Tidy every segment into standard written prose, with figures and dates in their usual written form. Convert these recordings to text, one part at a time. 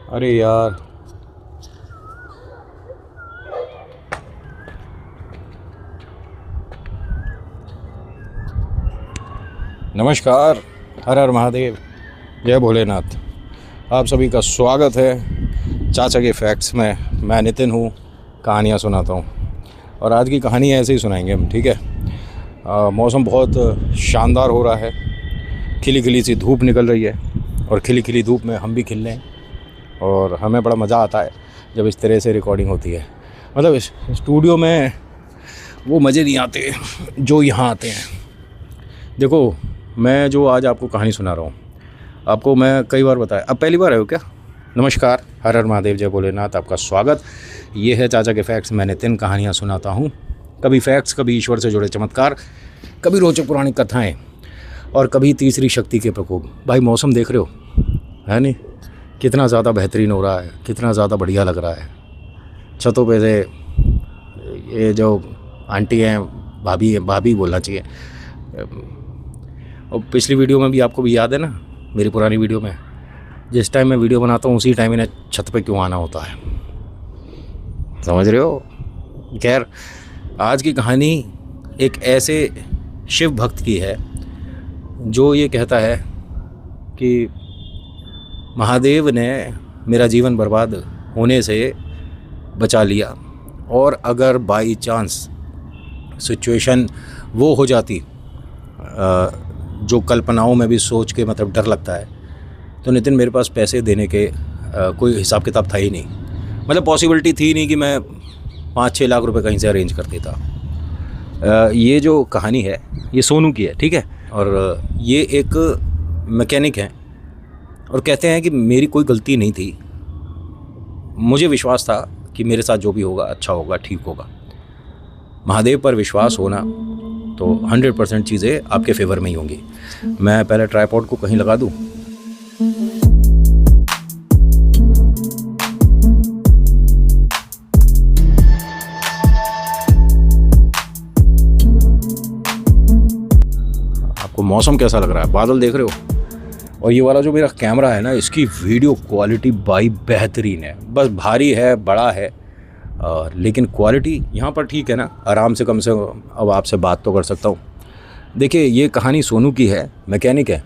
अरे यार, नमस्कार। हर हर महादेव, जय भोलेनाथ। आप सभी का स्वागत है चाचा के फैक्ट्स में। मैं नितिन हूँ, कहानियाँ सुनाता हूँ और आज की कहानी ऐसे ही सुनाएंगे हम, ठीक है। मौसम बहुत शानदार हो रहा है, खिली खिली सी धूप निकल रही है और खिली खिली धूप में हम भी खिल रहे हैं और हमें बड़ा मज़ा आता है जब इस तरह से रिकॉर्डिंग होती है। मतलब इस स्टूडियो में वो मज़े नहीं आते जो यहाँ आते हैं। देखो, मैं जो आज आपको कहानी सुना रहा हूँ, आपको मैं कई बार बताया, अब पहली बार आए हो क्या? नमस्कार, हर हर महादेव, जय भोलेनाथ। आपका स्वागत। ये है चाचा के फैक्ट्स। मैं नितिन कहानियाँ सुनाता हूँ, कभी फैक्ट्स, कभी ईश्वर से जुड़े चमत्कार, कभी रोचक पुरानी कथाएँ और कभी तीसरी शक्ति के प्रकोप। भाई मौसम देख रहे हो, है नहीं? कितना ज़्यादा बेहतरीन हो रहा है, कितना ज़्यादा बढ़िया लग रहा है। छतों पे से ये जो आंटी हैं, भाभी बोलना चाहिए। और पिछली वीडियो में भी आपको भी याद है ना, मेरी पुरानी वीडियो में, जिस टाइम मैं वीडियो बनाता हूँ उसी टाइम इन्हें छत पे क्यों आना होता है, समझ रहे हो? खैर, आज की कहानी एक ऐसे शिव भक्त की है जो ये कहता है कि महादेव ने मेरा जीवन बर्बाद होने से बचा लिया, और अगर बाई चांस सिचुएशन वो हो जाती जो कल्पनाओं में भी सोच के मतलब डर लगता है, तो नितिन मेरे पास पैसे देने के कोई हिसाब किताब था ही नहीं। मतलब पॉसिबिलिटी थी नहीं कि मैं 5-6 लाख रुपए कहीं से अरेंज कर देता। ये जो कहानी है ये सोनू की है, ठीक है। और ये एक मैकेनिक है और कहते हैं कि मेरी कोई गलती नहीं थी। मुझे विश्वास था कि मेरे साथ जो भी होगा अच्छा होगा, ठीक होगा। महादेव पर विश्वास होना तो 100% चीज़ें आपके फेवर में ही होंगी। मैं पहले ट्राइपॉड को कहीं लगा दूं। आपको मौसम कैसा लग रहा है? बादल देख रहे हो? और ये वाला जो मेरा कैमरा है ना, इसकी वीडियो क्वालिटी भाई बेहतरीन है। बस भारी है, बड़ा है, लेकिन क्वालिटी यहाँ पर ठीक है ना। आराम से कम से अब आपसे बात तो कर सकता हूँ। देखिए, ये कहानी सोनू की है, मैकेनिक है।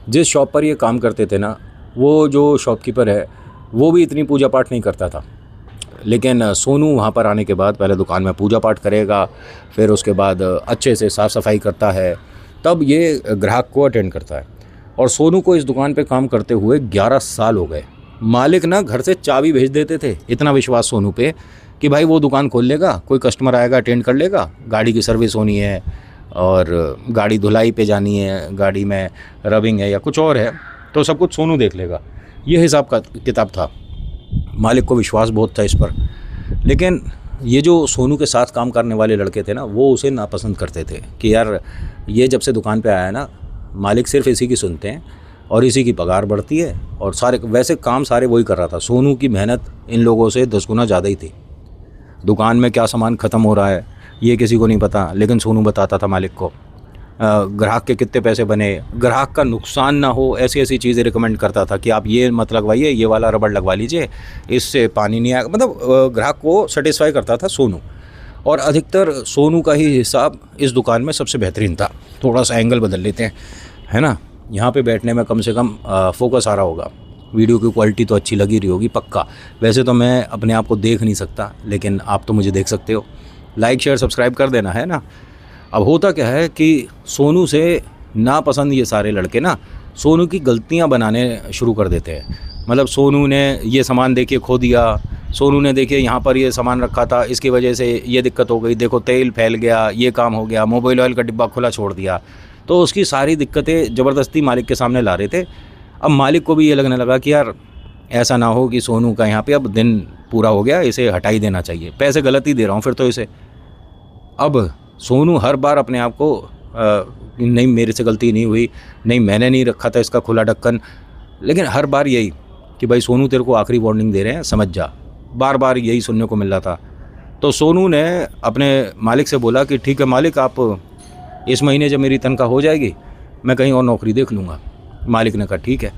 जिस शॉप पर ये काम करते थे ना, वो जो शॉपकीपर है वो भी इतनी पूजा पाठ नहीं करता था। लेकिन सोनू वहाँ पर आने के बाद पहले दुकान में पूजा पाठ करेगा, फिर उसके बाद अच्छे से साफ़ सफाई करता है, तब ये ग्राहक को अटेंड करता है। और सोनू को इस दुकान पे काम करते हुए 11 साल हो गए। मालिक ना घर से चाबी भेज देते थे, इतना विश्वास सोनू पे कि भाई वो दुकान खोल लेगा, कोई कस्टमर आएगा अटेंड कर लेगा, गाड़ी की सर्विस होनी है और गाड़ी धुलाई पे जानी है, गाड़ी में रबिंग है या कुछ और है, तो सब कुछ सोनू देख लेगा। ये हिसाब का किताब था। मालिक को विश्वास बहुत था इस पर। लेकिन ये जो सोनू के साथ काम करने वाले लड़के थे ना, वो उसे नापसंद करते थे कि यार ये जब से दुकान पे आया है ना, मालिक सिर्फ इसी की सुनते हैं और इसी की पगार बढ़ती है, और सारे वैसे काम सारे वही कर रहा था। सोनू की मेहनत इन लोगों से 10 गुना ज़्यादा ही थी। दुकान में क्या सामान ख़त्म हो रहा है ये किसी को नहीं पता, लेकिन सोनू बताता था मालिक को। ग्राहक के कितने पैसे बने, ग्राहक का नुकसान ना हो, ऐसी ऐसी चीज़ें रिकमेंड करता था कि आप ये मत लगवाइए, ये वाला रबड़ लगवा लीजिए, इससे पानी नहीं आएगा। मतलब ग्राहक को सेटिस्फाई करता था सोनू। और अधिकतर सोनू का ही हिसाब इस दुकान में सबसे बेहतरीन था। थोड़ा सा एंगल बदल लेते हैं, है ना। यहाँ पे बैठने में कम से कम फोकस आ रहा होगा। वीडियो की क्वालिटी तो अच्छी लगी रही होगी पक्का। वैसे तो मैं अपने आप को देख नहीं सकता, लेकिन आप तो मुझे देख सकते हो। लाइक शेयर सब्सक्राइब कर देना, है ना। अब होता क्या है कि सोनू से नापसंद ये सारे लड़के ना सोनू की गलतियाँ बनाने शुरू कर देते हैं। मतलब सोनू ने ये सामान देखिए खो दिया, सोनू ने देखिए यहाँ पर ये सामान रखा था, इसकी वजह से ये दिक्कत हो गई, देखो तेल फैल गया, ये काम हो गया, मोबाइल ऑयल का डिब्बा खुला छोड़ दिया। तो उसकी सारी दिक्कतें ज़बरदस्ती मालिक के सामने ला रहे थे। अब मालिक को भी ये लगने लगा कि यार ऐसा ना हो कि सोनू का यहाँ पे अब दिन पूरा हो गया, इसे हटा ही देना चाहिए। पैसे गलत ही दे रहा हूँ फिर तो इसे। अब सोनू हर बार अपने आप को नहीं मेरे से गलती नहीं हुई, नहीं मैंने नहीं रखा था इसका खुला ढक्कन, लेकिन हर बार यही कि भाई सोनू तेरे को आखिरी वार्निंग दे रहे हैं, समझ जा। बार बार यही सुनने को मिल रहा था। तो सोनू ने अपने मालिक से बोला कि ठीक है मालिक, आप इस महीने जब मेरी तनख्वाह हो जाएगी मैं कहीं और नौकरी देख लूँगा। मालिक ने कहा ठीक है।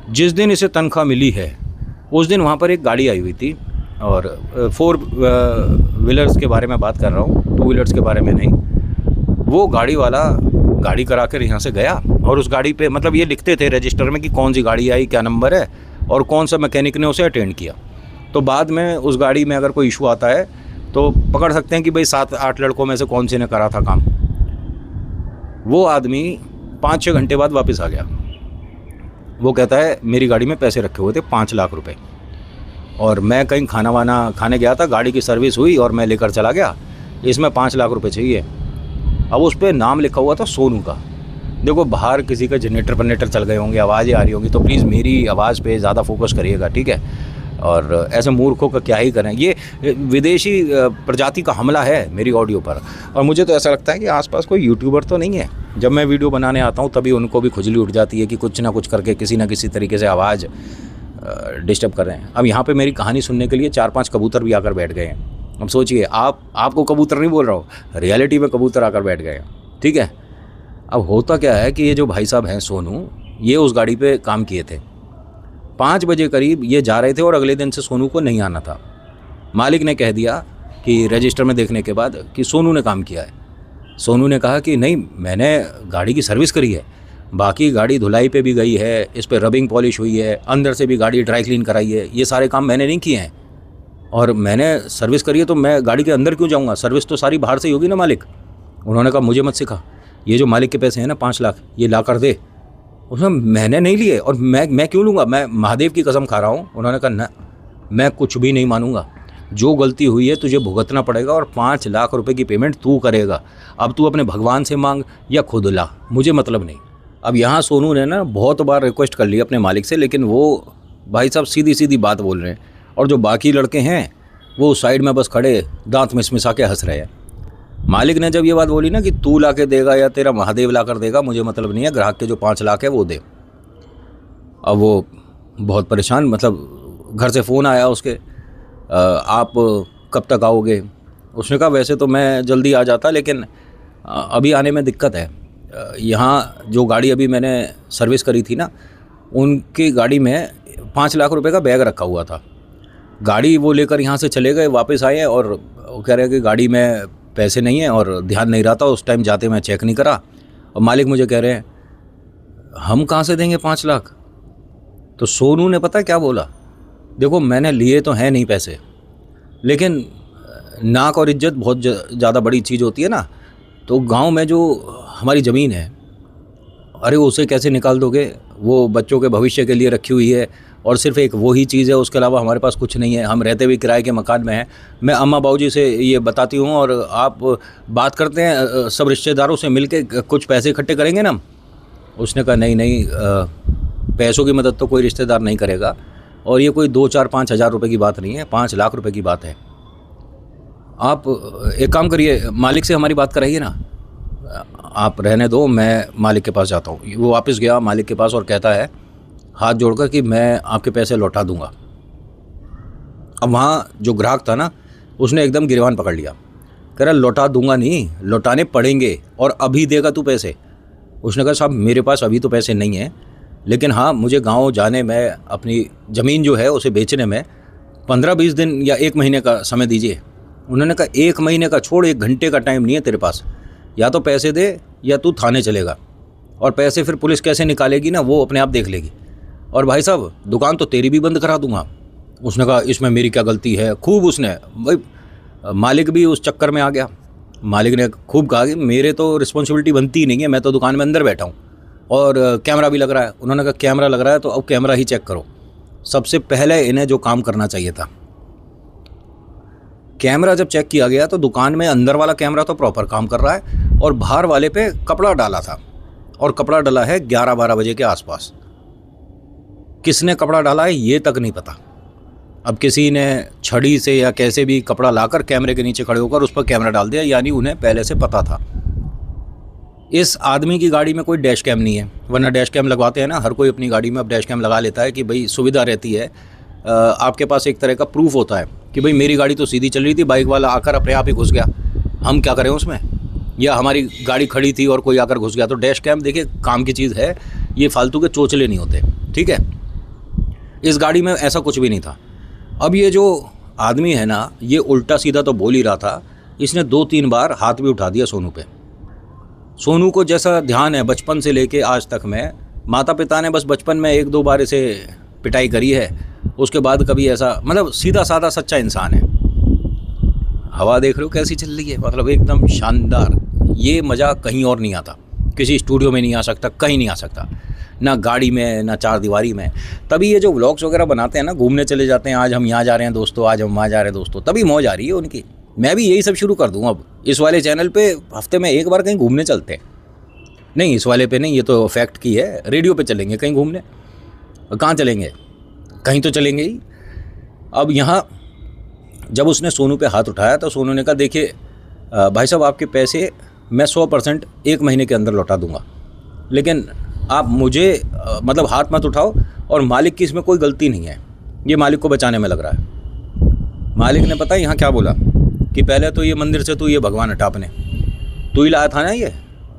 जिस दिन इसे तनख्वाह मिली है उस दिन वहाँ पर एक गाड़ी आई हुई थी, और 4 व्हीलर्स के बारे में बात कर रहा हूँ, 2 व्हीलर्स के बारे में नहीं। वो गाड़ी वाला गाड़ी करा कर यहाँ से गया, और उस गाड़ी पे मतलब ये लिखते थे रजिस्टर में कि कौन सी गाड़ी आई, क्या नंबर है, और कौन सा मैकेनिक ने उसे अटेंड किया। तो बाद में उस गाड़ी में अगर कोई इशू आता है तो पकड़ सकते हैं कि भाई 7-8 लड़कों में से कौन सी ने करा था काम। वो आदमी 5-6 घंटे बाद वापस आ गया। वो कहता है मेरी गाड़ी में पैसे रखे हुए थे 5 लाख रुपए, और मैं कहीं खाना वाना खाने गया था, गाड़ी की सर्विस हुई और मैं लेकर चला गया, इसमें 5 लाख रुपए चाहिए। अब उस पर नाम लिखा हुआ था सोनू का। देखो बाहर किसी का जनरेटर चल गए होंगे, आवाज़ें आ रही होंगी, तो प्लीज़ मेरी आवाज़ पे ज़्यादा फोकस करिएगा, ठीक है। और ऐसे मूर्खों का क्या ही करें, ये विदेशी प्रजाति का हमला है मेरी ऑडियो पर। और मुझे तो ऐसा लगता है कि आसपास कोई यूट्यूबर तो नहीं है। जब मैं वीडियो बनाने आता हूँ तभी उनको भी खुजली उठ जाती है कि कुछ ना कुछ करके किसी ना किसी तरीके से आवाज़ डिस्टर्ब कर रहे हैं। अब यहाँ पे मेरी कहानी सुनने के लिए 4-5 कबूतर भी आकर बैठ गए हैं। अब सोचिए, आपको कबूतर नहीं बोल रहा हूँ, रियलिटी में कबूतर आकर बैठ गए हैं, ठीक है। अब होता क्या है कि ये जो भाई साहब हैं सोनू, ये उस गाड़ी पे काम किए थे। 5 बजे करीब ये जा रहे थे और अगले दिन से सोनू को नहीं आना था। मालिक ने कह दिया कि रजिस्टर में देखने के बाद कि सोनू ने काम किया है। सोनू ने कहा कि नहीं, मैंने गाड़ी की सर्विस करी है, बाकी गाड़ी धुलाई पे भी गई है, इस पर रबिंग पॉलिश हुई है, अंदर से भी गाड़ी ड्राई क्लीन कराई है, ये सारे काम मैंने नहीं किए हैं, और मैंने सर्विस करी है तो मैं गाड़ी के अंदर क्यों जाऊँगा, सर्विस तो सारी बाहर से ही होगी ना मालिक। उन्होंने कहा मुझे मत सिखा, ये जो मालिक के पैसे हैं ना 5 लाख, ये ला कर दे। उसने मैंने नहीं लिए, और मैं क्यों लूँगा, मैं महादेव की कसम खा रहा हूँ। उन्होंने कहा ना, मैं कुछ भी नहीं मानूंगा, जो गलती हुई है तुझे भुगतना पड़ेगा, और 5 लाख रुपए की पेमेंट तू करेगा। अब तू अपने भगवान से मांग या खुद ला, मुझे मतलब नहीं। अब यहाँ सोनू ने ना बहुत बार रिक्वेस्ट कर ली अपने मालिक से, लेकिन वो भाई साहब सीधी सीधी बात बोल रहे हैं, और जो बाकी लड़के हैं वो साइड में बस खड़े दांत मिसमिसा के हंस रहे हैं। मालिक ने जब ये बात बोली ना कि तू ला के देगा या तेरा महादेव ला कर देगा, मुझे मतलब नहीं है, ग्राहक के जो 5 लाख है वो दे। अब वो बहुत परेशान, मतलब घर से फ़ोन आया उसके, आप कब तक आओगे। उसने कहा वैसे तो मैं जल्दी आ जाता, लेकिन अभी आने में दिक्कत है। यहाँ जो गाड़ी अभी मैंने सर्विस करी थी ना, उनकी गाड़ी में 5 लाख रुपए का बैग रखा हुआ था। गाड़ी वो लेकर यहाँ से चले गए, वापस आए, और वो कह रहे हैं कि गाड़ी में पैसे नहीं है, और ध्यान नहीं रहा था उस टाइम, जाते मैं चेक नहीं करा। और मालिक मुझे कह रहे हैं हम कहाँ से देंगे 5 लाख। तो सोनू ने पता क्या बोला, देखो मैंने लिए तो हैं नहीं पैसे, लेकिन नाक और इज्जत बहुत ज़्यादा बड़ी चीज़ होती है ना। तो गांव में जो हमारी ज़मीन है, अरे उसे कैसे निकाल दोगे, वो बच्चों के भविष्य के लिए रखी हुई है, और सिर्फ एक वो ही चीज़ है, उसके अलावा हमारे पास कुछ नहीं है। हम रहते भी किराए के मकान में हैं। मैं अम्मा बाबूजी से ये बताती हूँ, और आप बात करते हैं सब रिश्तेदारों से मिल के कुछ पैसे इकट्ठे करेंगे ना। उसने कहा नहीं, पैसों की मदद तो कोई रिश्तेदार नहीं करेगा, और ये कोई 2-4-5 हज़ार रुपये की बात नहीं है, 5 लाख रुपए की बात है। आप एक काम करिए, मालिक से हमारी बात कराइए ना, आप रहने दो, मैं मालिक के पास जाता हूँ। वो वापस गया मालिक के पास और कहता है हाथ जोड़कर कि मैं आपके पैसे लौटा दूंगा। अब वहाँ जो ग्राहक था ना, उसने एकदम गिरवान पकड़ लिया, कह रहा लौटा दूंगा नहीं, लौटाने पड़ेंगे, और अभी देगा तू पैसे। उसने कहा साहब मेरे पास अभी तो पैसे नहीं हैं, लेकिन हाँ मुझे गांव जाने में, अपनी ज़मीन जो है उसे बेचने में 15-20 दिन या 1 महीने का समय दीजिए। उन्होंने कहा 1 महीने का छोड़, 1 घंटे का टाइम नहीं है तेरे पास, या तो पैसे दे या तू थाने चलेगा, और पैसे फिर पुलिस कैसे निकालेगी ना वो अपने आप देख लेगी, और भाई साहब दुकान तो तेरी भी बंद करा दूंगा। उसने कहा इसमें मेरी क्या गलती है, खूब उसने भाई, मालिक भी उस चक्कर में आ गया। मालिक ने खूब कहा कि मेरे तो रिस्पॉन्सिबिलिटी बनती ही नहीं है, मैं तो दुकान में अंदर बैठा हूँ, और कैमरा भी लग रहा है। उन्होंने कहा कैमरा लग रहा है तो अब कैमरा ही चेक करो। सबसे पहले इन्हें जो काम करना चाहिए था, कैमरा जब चेक किया गया तो दुकान में अंदर वाला कैमरा तो प्रॉपर काम कर रहा है, और बाहर वाले पे कपड़ा डाला था, और कपड़ा डाला है 11-12 बजे के आसपास। किसने कपड़ा डाला है ये तक नहीं पता। अब किसी ने छड़ी से या कैसे भी कपड़ा लाकर कैमरे के नीचे खड़े होकर उस पर कैमरा डाल दिया, यानी उन्हें पहले से पता था। इस आदमी की गाड़ी में कोई डैश कैम नहीं है, वरना डैश कैम लगवाते हैं ना, हर कोई अपनी गाड़ी में अब डैश कैम लगा लेता है कि भाई सुविधा रहती है। आपके पास एक तरह का प्रूफ होता है कि भाई मेरी गाड़ी तो सीधी चल रही थी, बाइक वाला आकर अपने आप ही घुस गया, हम क्या करें उसमें, या हमारी गाड़ी खड़ी थी और कोई आकर घुस गया। तो डैश कैम देखिए काम की चीज़ है, ये फालतू के चोचले नहीं होते, ठीक है। इस गाड़ी में ऐसा कुछ भी नहीं था। अब ये जो आदमी है ना, ये उल्टा सीधा तो बोल ही रहा था, इसने 2-3 बार हाथ भी उठा दिया सोनू पे। सोनू को जैसा ध्यान है बचपन से लेके आज तक में, माता पिता ने बस बचपन में 1-2 बार इसे पिटाई करी है, उसके बाद कभी ऐसा, मतलब सीधा साधा सच्चा इंसान है। हवा देख रहे हो कैसी चल रही है, मतलब एकदम शानदार। ये मज़ा कहीं और नहीं आता, किसी स्टूडियो में नहीं आ सकता, कहीं नहीं आ सकता, ना गाड़ी में ना चार दीवारी में। तभी ये जो व्लॉग्स वगैरह बनाते हैं ना, घूमने चले जाते हैं, आज हम यहाँ जा रहे हैं दोस्तों, आज हम वहाँ जा रहे हैं दोस्तों, तभी मौज आ रही है उनकी। मैं भी यही सब शुरू कर दूँ अब इस वाले चैनल पे, हफ्ते में 1 बार कहीं घूमने चलते हैं। नहीं, इस वाले पे नहीं, ये तो फैक्ट की है, रेडियो पे चलेंगे कहीं घूमने। कहाँ चलेंगे, कहीं तो चलेंगे ही। अब यहाँ जब उसने सोनू पे हाथ उठाया तो सोनू ने कहा, देखिए भाई साहब, आपके पैसे मैं 100% 1 महीने के अंदर लौटा दूंगा, लेकिन आप मुझे मतलब हाथ मत उठाओ, और मालिक की इसमें कोई गलती नहीं है, ये मालिक को बचाने में लग रहा है। मालिक ने पता है यहाँ क्या बोला कि पहले तो ये मंदिर से तू ये भगवान हटा, अपने तू ही लाया था ना ये।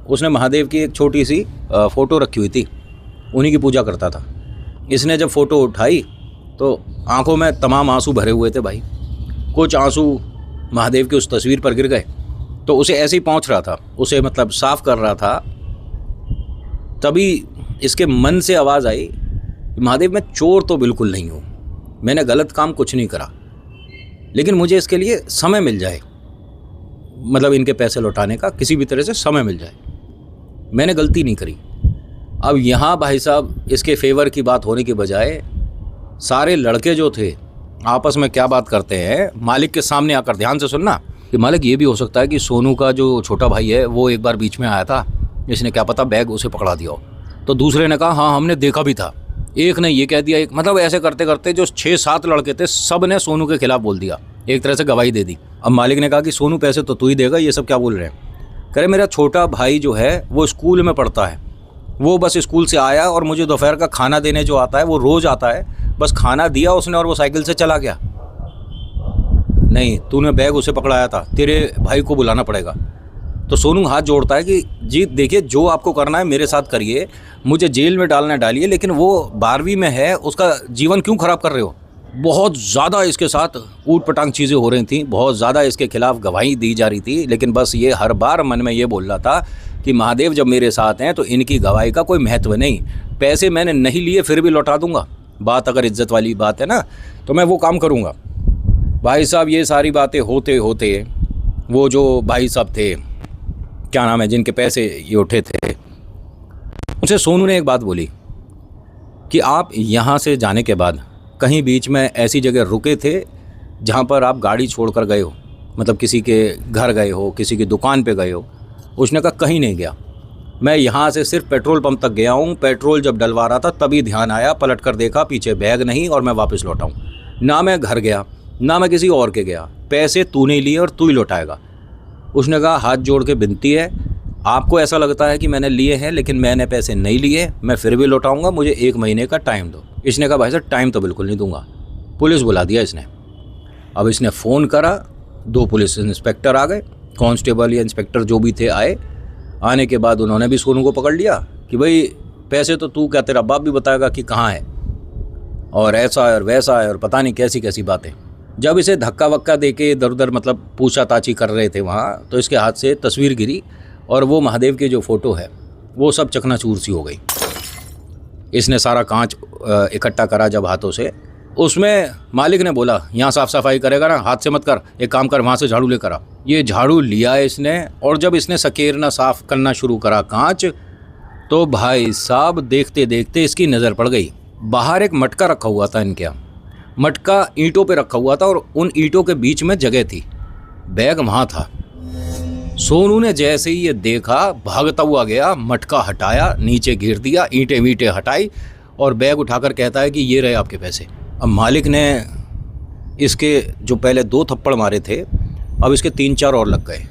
उसने महादेव की एक छोटी सी फ़ोटो रखी हुई थी, उन्हीं की पूजा करता था। इसने जब फ़ोटो उठाई तो आंखों में तमाम आंसू भरे हुए थे भाई। कुछ आंसू महादेव की उस तस्वीर पर गिर गए, तो उसे ऐसे ही पहुँच रहा था, उसे मतलब साफ़ कर रहा था। तभी इसके मन से आवाज़ आई, महादेव मैं चोर तो बिल्कुल नहीं हूँ, मैंने गलत काम कुछ नहीं करा, लेकिन मुझे इसके लिए समय मिल जाए, मतलब इनके पैसे लौटाने का किसी भी तरह से समय मिल जाए, मैंने गलती नहीं करी। अब यहाँ भाई साहब इसके फेवर की बात होने के बजाय सारे लड़के जो थे आपस में क्या बात करते हैं, मालिक के सामने आकर, ध्यान से सुनना, कि मालिक ये भी हो सकता है कि सोनू का जो छोटा भाई है वो एक बार बीच में आया था, इसने क्या पता बैग उसे पकड़ा दिया हो। तो दूसरे ने कहा हाँ हमने देखा भी था। एक ने ये कह दिया, एक, मतलब ऐसे करते करते जो 6-7 लड़के थे सब ने सोनू के खिलाफ बोल दिया, एक तरह से गवाही दे दी। अब मालिक ने कहा कि सोनू पैसे तो तू ही देगा, ये सब क्या बोल रहे हैं। कह रहे मेरा छोटा भाई जो है वो स्कूल में पढ़ता है, वो बस स्कूल से आया और मुझे दोपहर का खाना देने जो आता है वो रोज़ आता है, बस खाना दिया उसने और वो साइकिल से चला गया। नहीं, तूने बैग उसे पकड़ाया था, तेरे भाई को बुलाना पड़ेगा। तो सोनू हाथ जोड़ता है कि जी देखिए, जो आपको करना है मेरे साथ करिए, मुझे जेल में डालना डालिए, लेकिन वो 12वीं में है, उसका जीवन क्यों ख़राब कर रहे हो। बहुत ज़्यादा इसके साथ ऊट पटांग चीज़ें हो रही थी, बहुत ज़्यादा इसके खिलाफ गवाही दी जा रही थी, लेकिन बस ये हर बार मन में ये बोल रहा था कि महादेव जब मेरे साथ हैं तो इनकी गवाही का कोई महत्व नहीं, पैसे मैंने नहीं लिए फिर भी लौटा दूंगा। बात अगर इज्जत वाली बात है ना तो मैं वो काम करूंगा। भाई साहब ये सारी बातें होते होते वो जो भाई साहब थे, क्या नाम है, जिनके पैसे ये उठे थे, उनसे सोनू ने एक बात बोली कि आप यहाँ से जाने के बाद कहीं बीच में ऐसी जगह रुके थे जहाँ पर आप गाड़ी छोड़कर गए हो, मतलब किसी के घर गए हो, किसी की दुकान पे गए हो। उसने कहा कहीं नहीं गया, मैं यहाँ से सिर्फ पेट्रोल पंप तक गया हूँ, पेट्रोल जब डलवा रहा था तभी ध्यान आया, पलट कर देखा पीछे बैग नहीं और मैं वापस लौटा हूँ। ना मैं घर गया ना मैं किसी और के गया, पैसे तूने लिए और तू ही लौटाएगा। उसने कहा हाथ जोड़ के विनती है, आपको ऐसा लगता है कि मैंने लिए हैं लेकिन मैंने पैसे नहीं लिए, मैं फिर भी लौटाऊंगा, मुझे 1 महीने का टाइम दो। इसने कहा भाई साहब टाइम तो बिल्कुल नहीं दूंगा। पुलिस बुला दिया इसने। अब इसने फ़ोन करा, 2 पुलिस इंस्पेक्टर आ गए, कांस्टेबल या इंस्पेक्टर जो भी थे आए। आने के बाद उन्होंने भी सोनू को पकड़ लिया कि भाई पैसे तो तू क्या, तेरा बाप भी बताएगा कि कहाँ है, और ऐसा है और वैसा है और पता नहीं कैसी कैसी बातें। जब इसे धक्का वक्का दे के इधर उधर मतलब पूछाताछी कर रहे थे वहाँ, तो इसके हाथ से तस्वीर गिरी और वो महादेव की जो फ़ोटो है वो सब चकनाचूर सी हो गई। इसने सारा कांच इकट्ठा करा जब हाथों से, उसमें मालिक ने बोला यहाँ साफ़ सफाई करेगा ना, हाथ से मत कर, एक काम कर वहाँ से झाड़ू लेकर आ। ये झाड़ू लिया इसने, और जब इसने सकेरना साफ़ करना शुरू करा कांच, तो भाई साहब देखते देखते इसकी नज़र पड़ गई, बाहर एक मटका रखा हुआ था इनके यहाँ। मटका ईंटों पे रखा हुआ था और उन ईंटों के बीच में जगह थी, बैग वहाँ था। सोनू ने जैसे ही ये देखा भागता हुआ गया, मटका हटाया, नीचे गिर दिया, ईंटें वींटें हटाई और बैग उठाकर कहता है कि ये रहे आपके पैसे। अब मालिक ने इसके जो पहले 2 थप्पड़ मारे थे, अब इसके 3-4 और लग गए।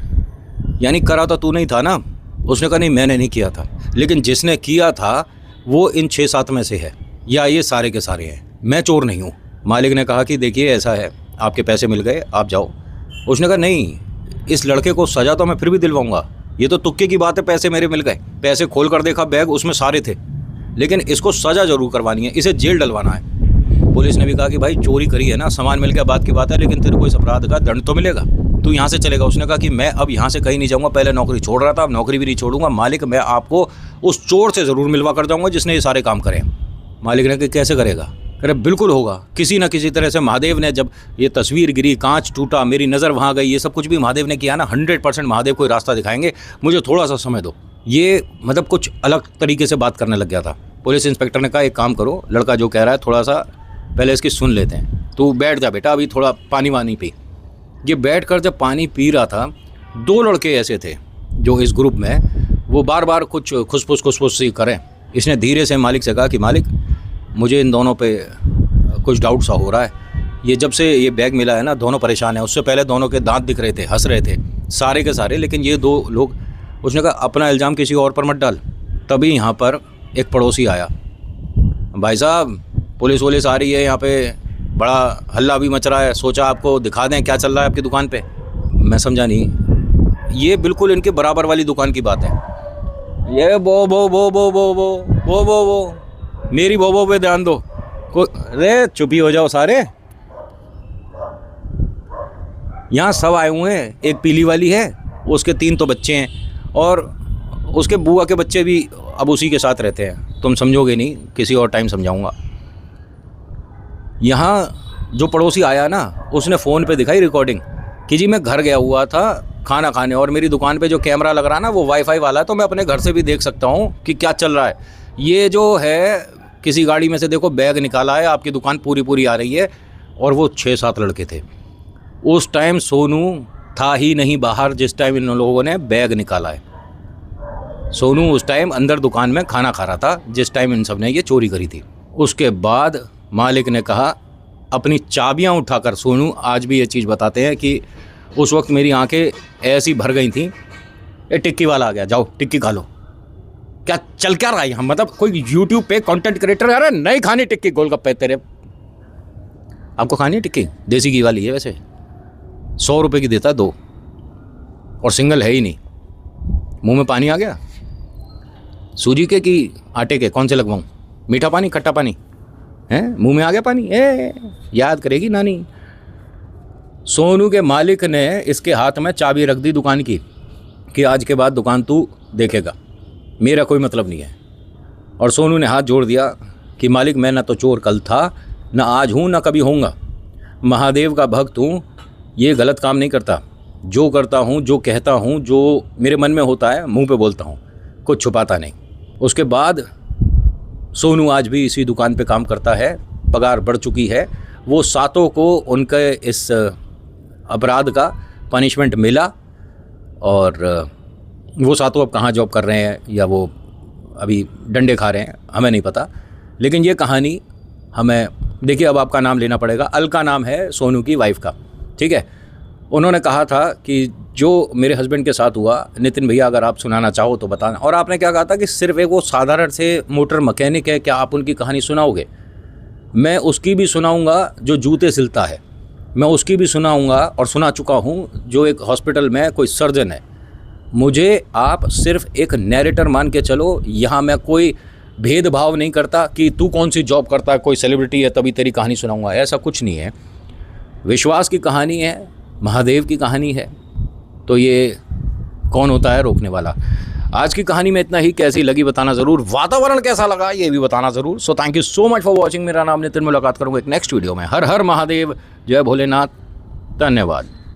यानी करा तो तू नहीं था ना। उसने कहा नहीं मैंने नहीं किया था, लेकिन जिसने किया था वो इन 6-7 में से है, या ये सारे के सारे हैं, मैं चोर नहीं हूँ। मालिक ने कहा कि देखिए ऐसा है, आपके पैसे मिल गए, आप जाओ। उसने कहा नहीं, इस लड़के को सज़ा तो मैं फिर भी दिलवाऊंगा, ये तो तुक्के की बात है, पैसे मेरे मिल गए, पैसे खोल कर देखा बैग उसमें सारे थे, लेकिन इसको सज़ा ज़रूर करवानी है, इसे जेल डलवाना है। पुलिस ने भी कहा कि भाई चोरी करी है ना, सामान मिल गया बात की बात है, लेकिन तेरे को इस अपराध का दंड तो मिलेगा, तू यहाँ से चलेगा। उसने कहा कि मैं अब यहाँ से कहीं नहीं जाऊँगा, पहले नौकरी छोड़ रहा था, अब नौकरी भी नहीं छोड़ूंगा मालिक, मैं आपको उस चोर से ज़रूर मिलवा कर जाऊँगा जिसने ये सारे काम करे। मालिक ने कहा कैसे करेगा? कह रहे बिल्कुल होगा, किसी ना किसी तरह से। महादेव ने जब ये तस्वीर गिरी, कांच टूटा, मेरी नज़र वहाँ गई, ये सब कुछ भी महादेव ने किया ना, 100% महादेव कोई रास्ता दिखाएंगे, मुझे थोड़ा सा समय दो। ये मतलब कुछ अलग तरीके से बात करने लग गया था। पुलिस इंस्पेक्टर ने कहा एक काम करो, लड़का जो कह रहा है थोड़ा सा पहले इसकी सुन लेते हैं, तू बैठ जा बेटा, अभी थोड़ा पानी वानी पी। ये बैठ कर जब पानी पी रहा था, 2 लड़के ऐसे थे जो इस ग्रुप में, वो बार बार कुछ खुसफुस सी करें। इसने धीरे से मालिक से कहा कि मालिक मुझे इन दोनों पे कुछ डाउट सा हो रहा है, ये जब से ये बैग मिला है ना दोनों परेशान हैं। उससे पहले दोनों के दांत दिख रहे थे, हंस रहे थे सारे के सारे, लेकिन ये 2 लोग। उसने कहा अपना इल्ज़ाम किसी और पर मत डाल। तभी यहाँ पर एक पड़ोसी आया, भाई साहब पुलिस वुलिस आ रही है, यहाँ पे बड़ा हल्ला भी मच रहा है, सोचा आपको दिखा दें क्या चल रहा है आपकी दुकान पे। मैं समझा नहीं, ये बिल्कुल इनके बराबर वाली दुकान की बात है। ये बो बो बो बो बो बो बो बो बो मेरी बोबो पे ध्यान दो। अरे चुप ही हो जाओ सारे, यहाँ सब आए हुए हैं। एक पीली वाली है, उसके 3 तो बच्चे हैं, और उसके बुआ के बच्चे भी अब उसी के साथ रहते हैं। तुम समझोगे नहीं, किसी और टाइम समझाऊंगा। यहाँ जो पड़ोसी आया ना, उसने फ़ोन पे दिखाई रिकॉर्डिंग कि जी मैं घर गया हुआ था खाना खाने, और मेरी दुकान पे जो कैमरा लग रहा है ना वो वाईफाई वाला है, तो मैं अपने घर से भी देख सकता हूँ कि क्या चल रहा है। ये जो है किसी गाड़ी में से देखो बैग निकाला है, आपकी दुकान पूरी आ रही है। और वो 6-7 लड़के थे। उस टाइम सोनू था ही नहीं बाहर जिस टाइम इन लोगों ने बैग निकाला है। सोनू उस टाइम अंदर दुकान में खाना खा रहा था जिस टाइम इन सब ने ये चोरी करी थी। उसके बाद मालिक ने कहा अपनी चाबियां उठाकर, सोनू आज भी ये चीज़ बताते हैं कि उस वक्त मेरी आंखें ऐसी भर गई थी, ये टिक्की वाला आ गया, जाओ टिक्की खा लो। क्या चल क्या रहा है यहाँ? मतलब कोई यूट्यूब पे कंटेंट क्रिएटर, अरे नहीं खानी टिक्की गोलगप्पे तेरे, आपको खानी है टिक्की? देसी घी वाली है वैसे, 100 रुपये की देता है 2, और सिंगल है ही नहीं। मुंह में पानी आ गया। सूजी के कि आटे के, कौन से लगवाऊँ? मीठा पानी खट्टा पानी है? मुंह में आ गया पानी, याद करेगी नानी। सोनू के मालिक ने इसके हाथ में चाबी रख दी दुकान की कि आज के बाद दुकान तू देखेगा, मेरा कोई मतलब नहीं है। और सोनू ने हाथ जोड़ दिया कि मालिक मैं ना तो चोर कल था, ना आज हूँ, ना कभी होऊंगा। महादेव का भक्त हूँ, ये गलत काम नहीं करता। जो करता हूँ, जो कहता हूँ, जो मेरे मन में होता है मुंह पे बोलता हूँ, कुछ छुपाता नहीं। उसके बाद सोनू आज भी इसी दुकान पे काम करता है, पगार बढ़ चुकी है। वो 7 को उनके इस अपराध का पनिशमेंट मिला, और वो 7 अब कहाँ जॉब कर रहे हैं या वो अभी डंडे खा रहे हैं हमें नहीं पता। लेकिन ये कहानी हमें, देखिए अब आपका नाम लेना पड़ेगा। अलका नाम है सोनू की वाइफ का, ठीक है। उन्होंने कहा था कि जो मेरे हस्बैंड के साथ हुआ, नितिन भैया अगर आप सुनाना चाहो तो बताना। और आपने क्या कहा था कि सिर्फ एक वो साधारण से मोटर मैकेनिक है, क्या आप उनकी कहानी सुनाओगे? मैं उसकी भी सुनाऊंगा जो जूते सिलता है, मैं उसकी भी सुनाऊंगा और सुना चुका हूँ जो एक हॉस्पिटल में कोई सर्जन है। मुझे आप सिर्फ एक नैरेटर मान के चलो। यहाँ मैं कोई भेदभाव नहीं करता कि तू कौन सी जॉब करता है, कोई सेलिब्रिटी है तभी तेरी कहानी सुनाऊंगा, ऐसा कुछ नहीं है। विश्वास की कहानी है, महादेव की कहानी है, तो ये कौन होता है रोकने वाला। आज की कहानी में इतना ही। कैसी लगी बताना ज़रूर, वातावरण कैसा लगा ये भी बताना ज़रूर। So thank you so much for watching. मेरा नाम नितिन, मुलाकात करूँगा एक नेक्स्ट वीडियो में। हर हर महादेव, जय भोलेनाथ, धन्यवाद।